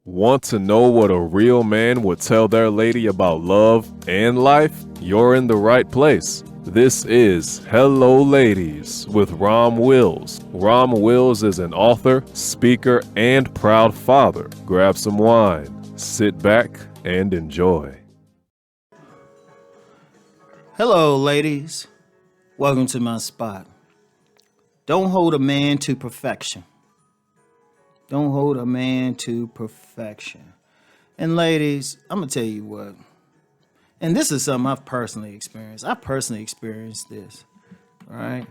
Want to know what a real man would tell their lady about love and life? You're in the right place. This is Hello Ladies with Rom Wills. Rom Wills is an author, speaker, and proud father. Grab some wine, sit back, and enjoy. Hello, ladies. Welcome to my spot. Don't hold a man to perfection. Don't hold a man to perfection. And ladies, I'm going to tell you what. And this is something I've personally experienced. I personally experienced this, right?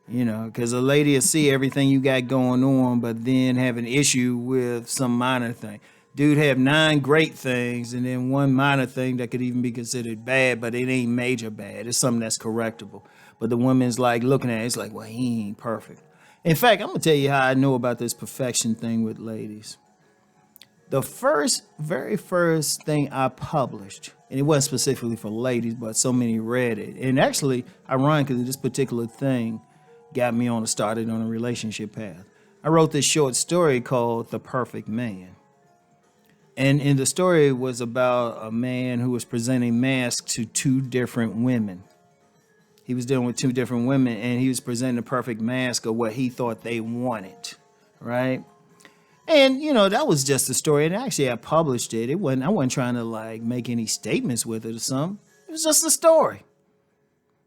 You know, because a lady will see everything you got going on, but then have an issue with some minor thing. Dude have 9 great things and then one minor thing that could even be considered bad, but it ain't major bad. It's something that's correctable. But the woman's like looking at it, it's like, well, he ain't perfect. In fact, I'm going to tell you how I know about this perfection thing with ladies. The very first thing I published, and it wasn't specifically for ladies, but so many read it. And actually, ironically, this particular thing got me started on a relationship path. I wrote this short story called The Perfect Man. And in the story, it was about a man who was presenting masks to 2 different women. He was dealing with 2 different women, and he was presenting the perfect mask of what he thought they wanted, right? And, you know, that was just a story. And actually, I published it. I wasn't trying to, make any statements with it or something. It was just a story.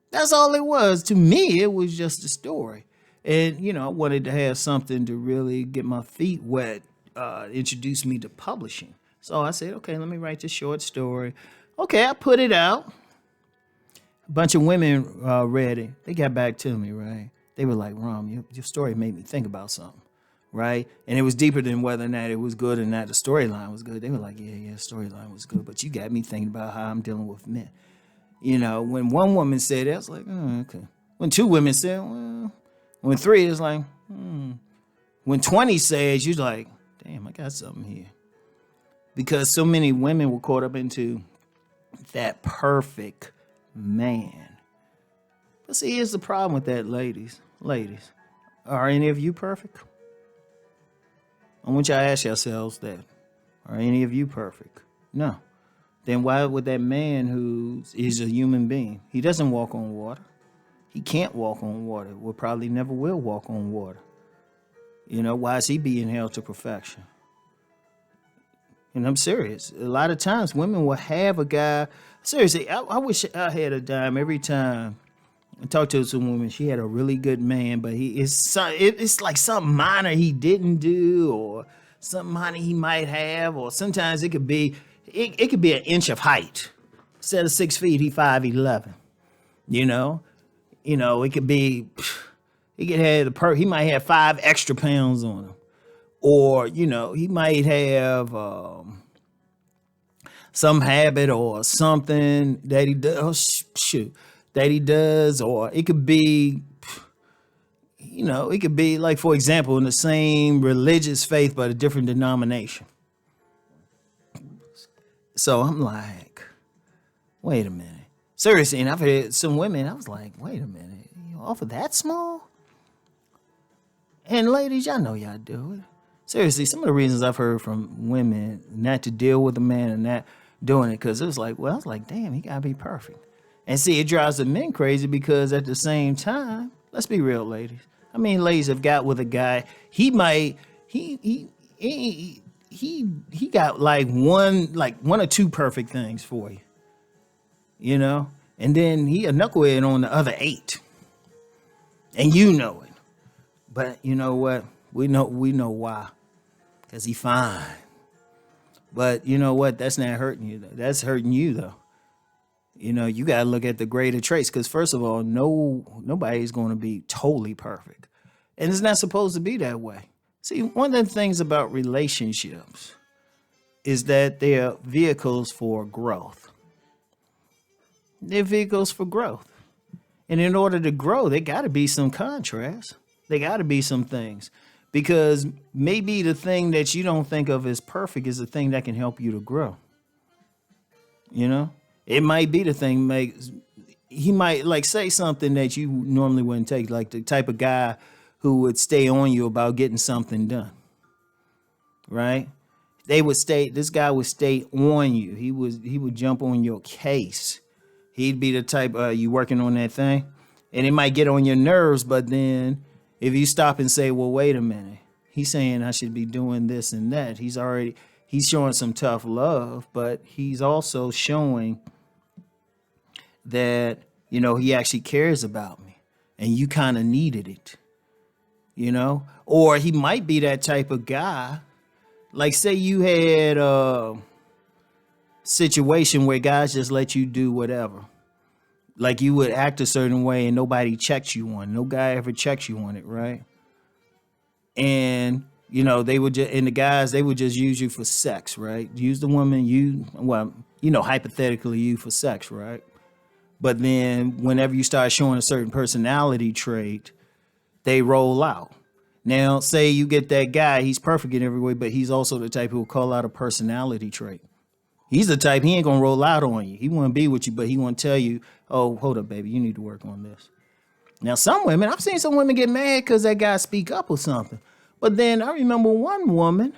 That's all it was. To me, it was just a story. And, you know, I wanted to have something to really get my feet wet, introduce me to publishing. So I said, okay, let me write this short story. Okay, I put it out. A bunch of women read it. They got back to me, right? They were like, Rom, your story made me think about something, right? And it was deeper than whether or not it was good or not the storyline was good. They were like, yeah, the storyline was good, but you got me thinking about how I'm dealing with men. You know, when one woman said it, I was like, oh, okay. When 2 women said, well, when 3, it's like, When 20 says, you're like, damn, I got something here. Because so many women were caught up into that perfect man. But see, here's the problem with that, ladies. Ladies, are any of you perfect? I want y'all to ask yourselves that. Are any of you perfect? No. Then why would that man who is a human being, he doesn't walk on water. He can't walk on water. Will probably never will walk on water. You know, why is he being held to perfection? And I'm serious. A lot of times women will have a guy. Seriously, I wish I had a dime every time I talked to some woman. She had a really good man, but it's like something minor he didn't do, or something minor he might have, or sometimes it could be an inch of height. Instead of 6 feet, he 5'11". You know, it could be he might have 5 extra pounds on him. Or, you know, he might have some habit or something that he does. That he does. Or it could be, you know, it could be like, for example, in the same religious faith, but a different denomination. So I'm like, wait a minute. Seriously, and I've had some women, I was like, wait a minute. You offer that small? And ladies, y'all know y'all do it. Seriously, some of the reasons I've heard from women not to deal with a man and not doing it, because it was like, well, I was like, damn, he gotta be perfect. And see, it drives the men crazy because at the same time, let's be real, ladies. I mean, ladies have got with a guy, he got one or 2 perfect things for you, you know, and then he a knucklehead on the other 8, and you know it. But you know what? We know why. Because he fine. But you know what? That's not hurting you, though. That's hurting you, though. You know, you got to look at the greater traits. Because first of all, nobody's going to be totally perfect. And it's not supposed to be that way. See, one of the things about relationships is that they're vehicles for growth. They're vehicles for growth. And in order to grow, there got to be some contrast. There got to be some things. Because maybe the thing that you don't think of as perfect is the thing that can help you to grow. You know? It might be the thing he might say something that you normally wouldn't take, like the type of guy who would stay on you about getting something done. Right? This guy would stay on you. He would jump on your case. He'd be the type, you working on that thing, and it might get on your nerves, but then if you stop and say, well, wait a minute, he's saying I should be doing this and that. He's showing some tough love, but he's also showing that, he actually cares about me, and you kind of needed it, or he might be that type of guy. Like, say you had a situation where guys just let you do whatever. Like, you would act a certain way and nobody checks you on. No guy ever checks you on it, right? And, the guys, they would just use you for sex, right? Use the woman, hypothetically you for sex, right? But then whenever you start showing a certain personality trait, they roll out. Now, say you get that guy, he's perfect in every way, but he's also the type who will call out a personality trait. He's the type, he ain't gonna roll out on you. He wanna be with you, but he wanna tell you, oh, hold up, baby, you need to work on this. Now, I've seen some women get mad because that guy speak up or something. But then I remember one woman,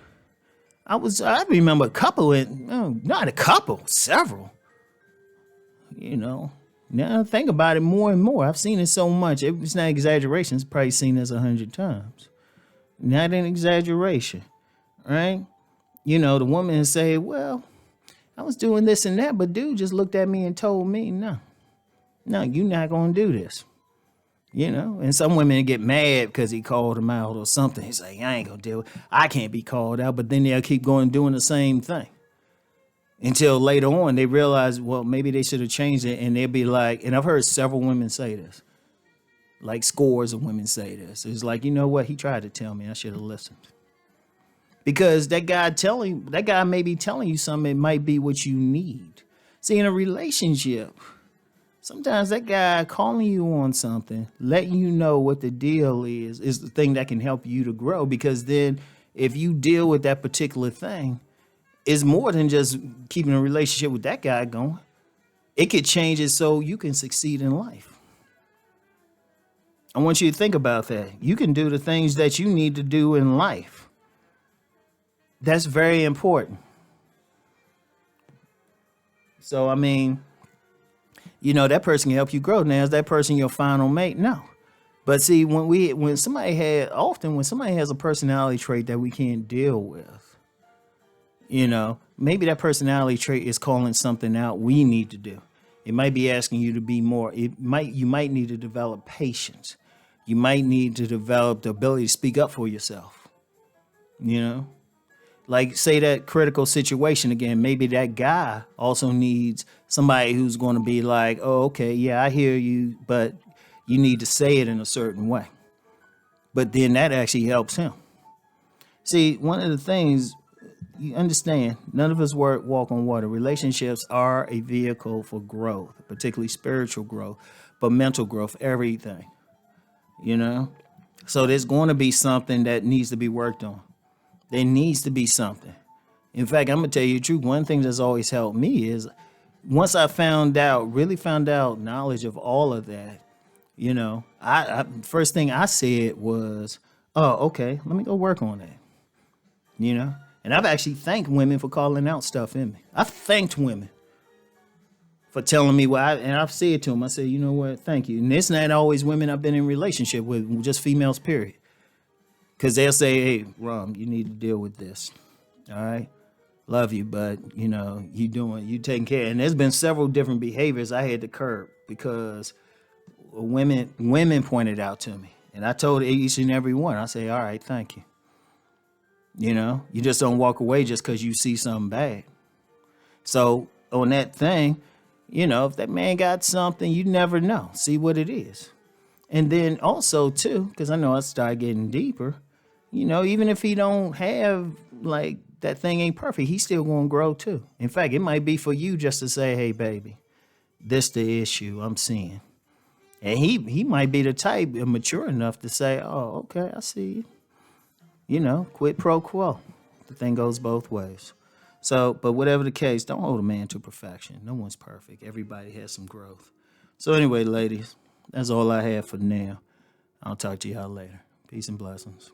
I remember a couple, not a couple, several. Now I think about it more and more. I've seen it so much. It's not exaggeration. It's probably seen this 100 times. Not an exaggeration, right? The woman say, well, I was doing this and that, but dude just looked at me and told me, no, you're not going to do this. And some women get mad because he called them out or something. He's like, I ain't going to deal with it. I can't be called out, but then they'll keep going doing the same thing. Until later on, they realize, well, maybe they should have changed it. And they'll be like, and I've heard several women say this, like scores of women say this. It's like, you know what? He tried to tell me. I should have listened. Because that guy may be telling you something. It might be what you need. See, in a relationship, sometimes that guy calling you on something, letting you know what the deal is the thing that can help you to grow. Because then if you deal with that particular thing, it's more than just keeping a relationship with that guy going. It could change it so you can succeed in life. I want you to think about that. You can do the things that you need to do in life. That's very important. So, that person can help you grow. Now, is that person your final mate? No. But see, when somebody has a personality trait that we can't deal with, maybe that personality trait is calling something out we need to do. It might be asking you to be more. You might need to develop patience. You might need to develop the ability to speak up for yourself. Like, say that critical situation again, maybe that guy also needs somebody who's going to be like, oh, okay, yeah, I hear you, but you need to say it in a certain way. But then that actually helps him. See, one of the things you understand, none of us walk on water. Relationships are a vehicle for growth, particularly spiritual growth, but mental growth, everything, So there's going to be something that needs to be worked on. There needs to be something. In fact, I'm going to tell you the truth. One thing that's always helped me is once I really found out knowledge of all of that, I first thing I said was, oh, okay, let me go work on that, And I've actually thanked women for calling out stuff in me. I've thanked women for telling me and I've said to them, I said, you know what, thank you. And it's not always women I've been in relationship with, just females, period. Because they'll say, hey, Rom, you need to deal with this. All right. Love you, but, you taking care. And there's been several different behaviors I had to curb because women pointed out to me. And I told each and every one, I say, all right, thank you. You just don't walk away just because you see something bad. So on that thing, if that man got something, you never know. See what it is. And then also, too, because I know I start getting deeper, even if he don't have, like, that thing ain't perfect, he's still going to grow, too. In fact, it might be for you just to say, hey, baby, this the issue I'm seeing. And he might be the type mature enough to say, oh, okay, I see you. Quid pro quo. The thing goes both ways. So, but whatever the case, don't hold a man to perfection. No one's perfect. Everybody has some growth. So anyway, ladies, that's all I have for now. I'll talk to y'all later. Peace and blessings.